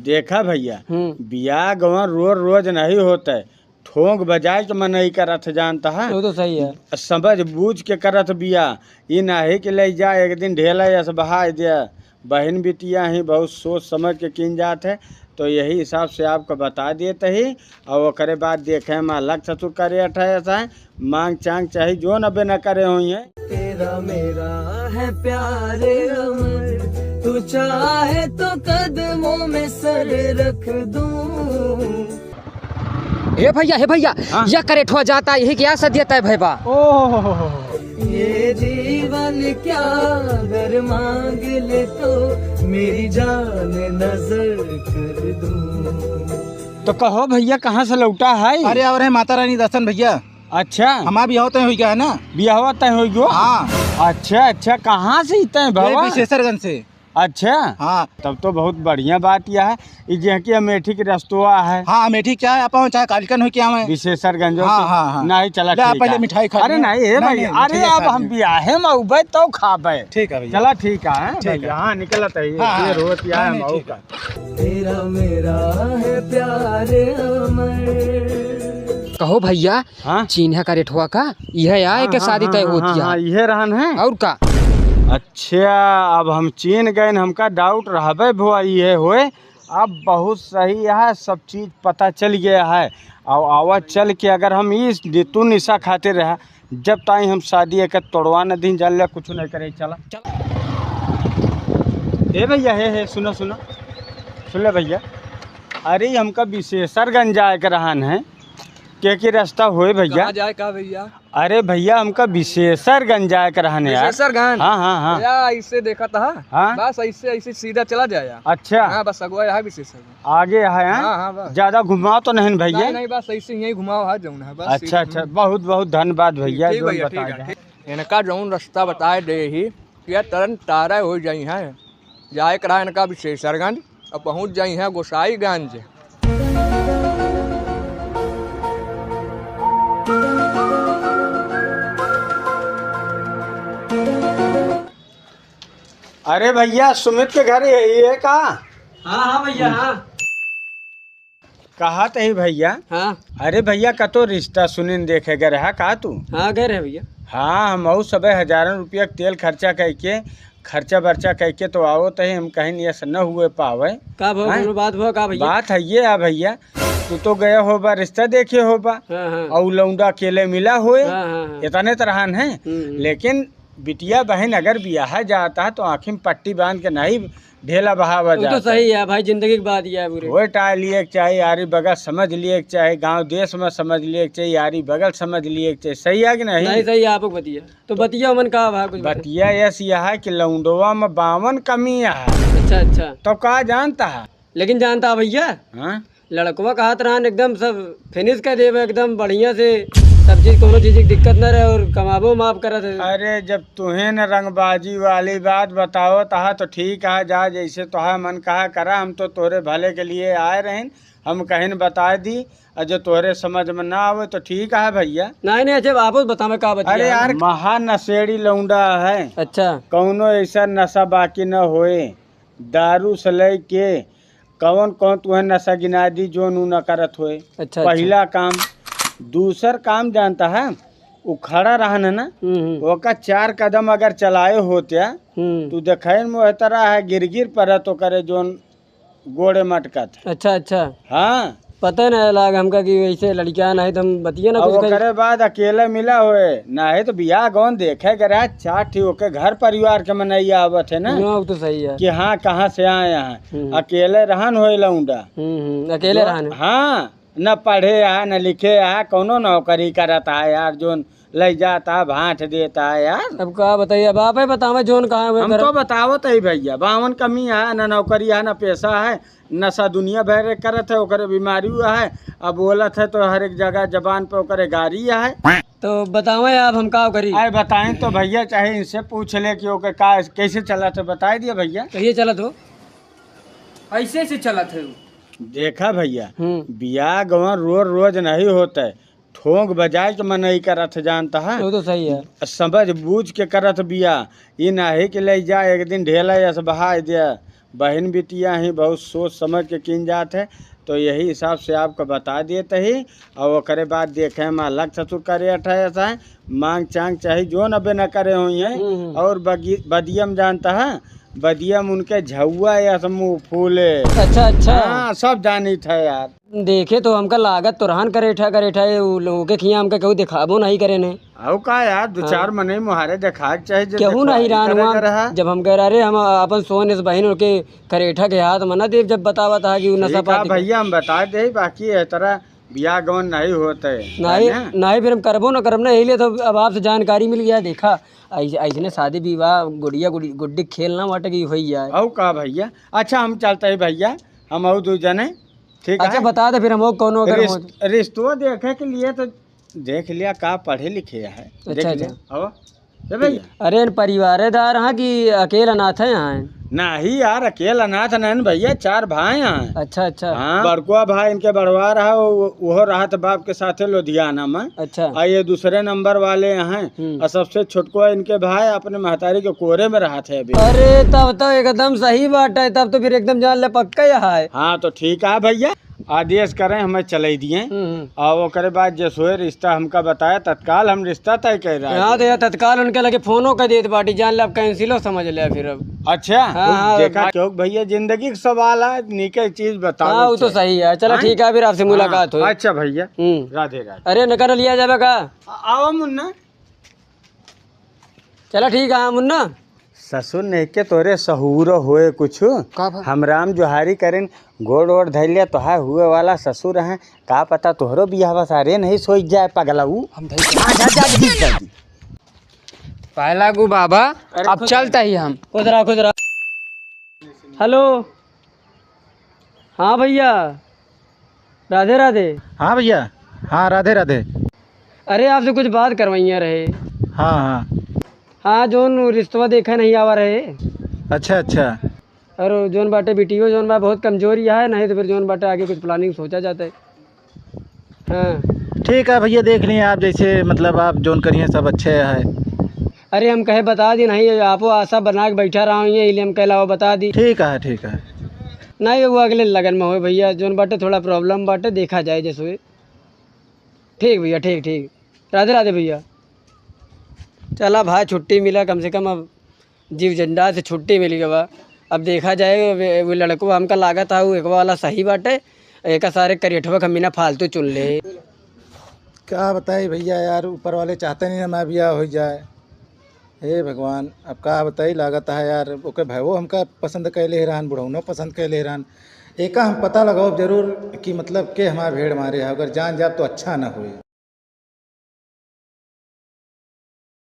देखा भैया, बियाह गवन रोज रोज नहीं होता है। ठोंक बजाए के मनई करत जानता है। वो तो सही है। समझ बूझ के करत बिया, ये नहीं कि ले जा एक दिन ढेला या बहा दिया। बहन बिटिया ही बहुत सोच समझ के किन जात है, तो यही हिसाब से आपको बता देते ही। और वो करे बाद देखे में अलग ससुर करे ऐसा है, मांग चांग चाहे जो नबे न करे हुई है। तेरा मेरा है प्यारे अमर, तू चाहे तो कदमों में सर रख दूं। हे भैया यह करेठवा जाता यही क्या सदियत है भैबा। ये जीवन क्या अगर मांग ले तो मेरी जान नजर कर दूं। तो कहो भैया कहाँ से लौटा है? अरे और है माता रानी दर्शन भैया। अच्छा, हमारा बिहाव तय हो गया है ना। बिहावा तय हो गयो? हाँ। अच्छा, कहाँ से तय बाबा? विशेषरगंज से। अच्छा, हाँ। तब तो बहुत बढ़िया बात यह है कि अमेठी के रस्तुआ है। हाँ, अमेठी क्या है अपन चाहे कालिकन हो क्या मैं विशेषरगंज। हाँ। नहीं चला पहले मिठाई खा। अरे नहीं है भाई, अरे अब हम बियाहे में उबे तो खाबे। ठीक है भैया, चला ठीक है। यहाँ निकलत है ये रोज है मऊ का। तेरा मेरा है प्यारे अमर। कहो भैया, चिन्ह करेठवा का यह आए के शादी तय होती है। यह रहन है और का? अच्छा, अब हम चीन गए, हमका डाउट रहबे भुआ ये होए। अब बहुत सही है, सब चीज़ पता चल गया है। और आवाज चल के अगर हम इस तू निशा खाते रहा जब ताई हम शादी एक तोड़वा न दिन जल कुछ नहीं करे। चला ए भैया, हे सुनो सुन ले भैया। अरे हमका विशेषरगंज जाए के रहन है के रास्ता होए भैया? जाए का भैया? अरे भैया हमका विशेषरगंज जाए के रहने यार। विशेषरगंज? हाँ यार इससे देखा था। हाँ? बस ऐसे सीधा चला जाए। अच्छा, हाँ, बस अगवा है विशेषरगंज आगे है। हाँ, बस ज्यादा घुमाओ तो नहीं भैया? नहीं बस ऐसे यही घुमाओ है जौन है बस। अच्छा, बहुत बहुत धन्यवाद भैया। इनका जौन रास्ता बताए दे ही या तरन तारा हो जाई है जाए करा इनका विशेषरगंज और पहुँच जाई है गोसाईगंज। अरे भैया, सुमित के घर यही है का? हाँ भैया। हाँ कहा तो ही भैया। हाँ। अरे भैया कतो रिश्ता सुनिन देखे गए रहा का तू? हाँ गए रहे भैया। हाँ, हम सब हजारों रुपया तेल खर्चा करके खर्चा बर्चा करके तो आओ तो हम कहीं नहीं ऐसा न हुए पावे का बात भैया? बात है ये भैया, तू तो गया होबा रिश्ता देखे होबा। और लौंडा अकेले मिला हुए इतने तरहन है। लेकिन बिटिया बहन अगर ब्याह जाता है तो आँखी में पट्टी बांध के नहीं ढेला बहावा जाता। तो सही है भाई, जिंदगी की बात ये है पूरी। वो टाल लिए चाहे यारी बगल समझ लिए चाहे गांव देश में समझ लिए चाहे यारी बगल समझ लिए चाहे। सही है कि नहीं? नहीं सही है। आपको बतिया तो बतिया मन का भाई कुछ बतिया यह है कि लौंडवा में 52 कमियां है। अच्छा तो का जानता है? लेकिन जानता भैया, लड़कवा का हाथ रहन एकदम सब फिनिश कर देवे एकदम बढ़िया से, सब चीज कोनो चीज की दिक्कत न रहे और कमाबो माफ करत है। अरे जब तुम्हें न रंगबाजी वाली बात बताओ तहा तो ठीक है, जा जैसे तुहा मन कहा करा। हम तो तोरे भले के लिए आए रहे, हम कहीं बता दी और जो तोरे समझ में ना आवे तो ठीक है भैया। नहीं अच्छा आप बतावे का बतिया। अरे यार, महा नशेड़ी लौंडा है। अच्छा, कौनो ऐसा नशा बाकी न होए। दारू से ले के कौन तुम्हें नशा गिना दी जो नू न करत होए। अच्छा, पहला काम। दूसर काम जानता है, वो खड़ा रहन है ना, वो 4 कदम अगर चलाए होते तो देखे में तरह है गिर पर तो करे जोन गोड़े मटकत। अच्छा। हाँ, पता नहीं लगा हमका कि वैसे लड़कियां नहीं तो हम बतिया ना कुछ करे बाद अकेले मिला हुए ना है तो बियाह गौन देखे करे 4 ठी ओके घर परिवार के मनैया आवत है ना। तो सही है कि हाँ कहाँ से आए हैं। अकेले रहन होए लौंडा। अकेले रहन। हाँ, न पढ़े है न लिखे है, कोनो नौकरी करता है यार, जोन ले जाता है भाट देता है यार। अब का बताइए बाप है बतावे जोन कहाँ हम तो बतावत है भैया। 52 कमी है, न नौकरी है न पैसा है, नशा दुनिया भर करत है, ओकरे बीमारी हुआ है। अब बोलत है तो हर एक जगह जबान पे ओकरे गाड़ी है। तो बतावे आप हम का करी? अरे बताएं तो भैया, चाहे इनसे पूछ ले कि ओके का कैसे चला था, बता दिया भैया। कहिए चला तो ऐसे से चला थे। देखा भैया, बियाह गवन रोज रोज नहीं होता है। ठोंक बजाए के मनई करत जानता है। वो तो सही है। समझ बूझ के करत बिया, ये नहीं कि ले जा एक दिन ढेला या बहा दिया। बहन बिटिया ही बहुत सोच समझ के किन जात है, तो यही हिसाब से आपको बता देते ही। और ओकरे बाद देखे में अलग ससुर करे ऐसा है, मांग चांग चाहे जो न बे न करे हुई है। और बदियम जानता है, बदियम उनके झुआ या समूह फूले। अच्छा अच्छा। हाँ सब जानी था यार। देखे तो हमका लागत तो रहन करेठा लोगों के खिया हमका कहू दिखाबो नहीं करे ने। आओ का यार दो चार मने मुहारे देखा चाहिए। केहू नहीं रान हुआ जब हम कह रहे हम अपन सोन इस बहन के करेठा के हाथ मना देव जब बतावा था कि नशा पाती। भैया हम बता दे बाकी है तरह बियाह गवन नहीं होते नहीं फिर हम करबो न करब ना, यही तो अब आपसे जानकारी मिल गया। देखा ऐसे शादी विवाह गुड्डी खेलना वाटे की हुई जाए। औ का भैया अच्छा हम चलते है भैया, हम और दो जने ठीक है। अच्छा बता दे फिर हम कौन रिश्तों देखे के लिए तो देख लिया का पढ़े लिखे है। अच्छा अच्छा भैया। अरे परिवारदार हाँ कि अकेला अनाथ है यहाँ? नहीं यार अकेला अनाथ नहीं भैया, 4 भाई हैं। अच्छा अच्छा। हाँ बड़कुआ भाई इनके बड़वा रहा वो रहा था बाप के साथे लुधियाना में। अच्छा। और ये दूसरे नंबर वाले हैं और सबसे छोटको इनके भाई अपने महतारी के कोरे में रहा थे अभी। अरे तब तो एकदम सही बात है, तब तो फिर एकदम जान ले पक्का है। हाँ तो ठीक है भैया, आदेश करें हमें चले दिए और वो करे बाद जैसे रिश्ता हमका बताया तत्काल हम रिश्ता तय कर रहे हैं। हाँ तो यार तत्काल उनके लगे फोनो कर देते बाटी जान ले अब कैंसिलो समझ ले फिर अब। अच्छा हाँ, देखा क्यों भैया जिंदगी का सवाल है, निके चीज बताओ। हाँ वो तो सही है, चलो ठीक है फिर आपसे मुलाकात हो। अच्छा भैया राधे राधे। अरे नकर लिया जाए का आओ मुन्ना। चलो ठीक है मुन्ना। ससुर ने के तोरे सहूर होए कुछ हम राम जोहारी करें गोड़ ओड़ धैलिया तो हुए वाला ससुर हैं, का पता तोहरो बियाह सारे नहीं सोच जाए पगलाऊ। पहला गु बाबा अब चलता ही हम खुदरा। हेलो हाँ भैया राधे राधे। हाँ भैया हाँ राधे राधे। अरे आपसे कुछ बात करवाइया रहे। हाँ हाँ हाँ जोन रिश्तवा देखा नहीं आवा रहे। अच्छा अच्छा। और जोन बाटे बिटियो जोन बा बहुत कमजोरी है, नहीं तो फिर जोन बाटे आगे कुछ प्लानिंग सोचा जाता है। हाँ ठीक है भैया देख लिए आप जैसे मतलब आप जोन करिए सब अच्छे है। अरे हम कहे बता दी नहीं, आपो आशा बना के बैठा रहा हूँ इसलिए हम कहला बता दी। ठीक है नहीं वो अगले लगन में हो भैया, जोन बाटे थोड़ा प्रॉब्लम बाटे देखा जाए जैसे। ठीक भैया ठीक राधे राधे भैया। चला भाई छुट्टी मिला कम से कम, अब जीव जंडा से छुट्टी मिली गवा। अब देखा जाए वो लड़को हमका लागत है वो एक वाला सही बाटे, एक सारे करेठवा खमीना फालतू चुन ले। क्या बताए भैया यार, ऊपर वाले चाहते नहीं ना मैं बियाह हो जाए। हे भगवान अब क्या बताई लागत है यार। ओके भाई वो हमका पसंद कैले रहन, बुढ़ौनो पसंद कैले रहन। एक हम पता लगाओ जरूर कि मतलब के हमारा भेड़ मारे है, अगर जान जाब तो अच्छा ना हुई।